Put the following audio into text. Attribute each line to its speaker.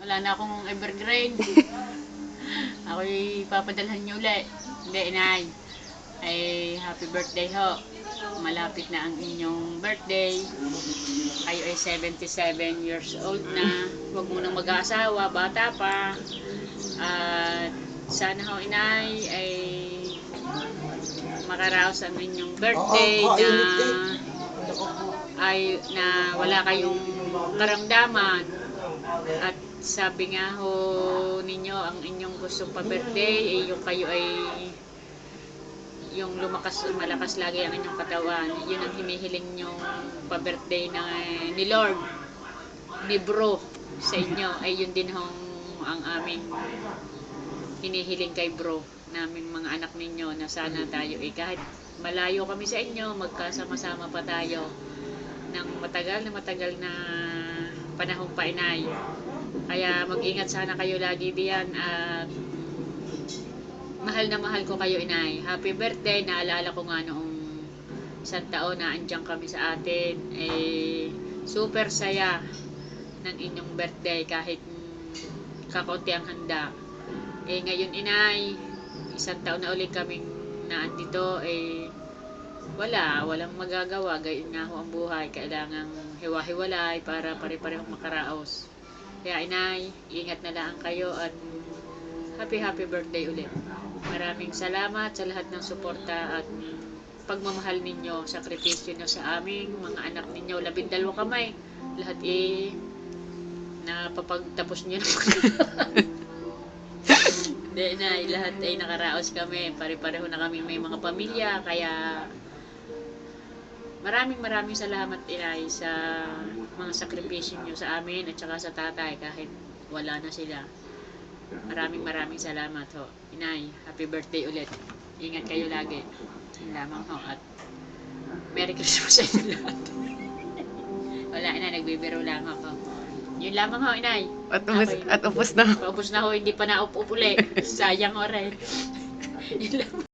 Speaker 1: Wala na akong evergreen. Ako'y papadalhan niyo ulit. Hindi, inay. Ay, happy birthday ho. Malapit na ang inyong birthday. Kayo ay 77 years old na. Huwag mo nang mag-aasawa, bata pa. At sana ho, inay, ay makaraos ang inyong birthday na wala kayong karamdaman. At sabi nga ho ninyo, ang inyong gusto pa birthday ay yung kayo ay yung malakas lagi ang inyong katawan. Yun ang hinihiling nyong pa birthday ni Lord, ni Bro sa inyo. Ay yun din hong ang aming hinihiling kay Bro, naming mga anak ninyo, na sana tayo kahit malayo kami sa inyo, magkasama-sama pa tayo ng matagal na panahon pa, inay. Kaya mag-ingat sana kayo lagi diyan, at mahal na mahal ko kayo, inay. Happy birthday. Naalala ko nga noong isang taon na andyan kami sa atin, super saya ng inyong birthday kahit kakaunti ang handa. Ngayon, inay, isang taon na ulit kaming naandito, walang magagawa. Gayon nga ho ang buhay. Kailangang hiwa-hiwalay para pare-parehong makaraos. Kaya, inay, ingat na lang kayo at happy birthday ulit. Maraming salamat sa lahat ng suporta at pagmamahal ninyo, sakripisyo nyo sa aming mga anak ninyo. 12 kamay. Lahat napapagtapos nyo na. Hindi, inay, lahat ay nakaraos kami. Pare-pareho na kami, may mga pamilya. Kaya maraming salamat, inay, sa mga sakripisyo nyo sa amin at saka sa tatay kahit wala na sila. Maraming salamat ho. Inay, happy birthday ulit. Ingat kayo lagi. Yun lamang ho. At Merry Christmas sa inyo lahat. Wala, inay, nagbibiro lang ho. Yun lamang ho, inay.
Speaker 2: At upos na.
Speaker 1: Paubos na ho, hindi pa na-up-up uli. Sayang ho rin. Yun lamang.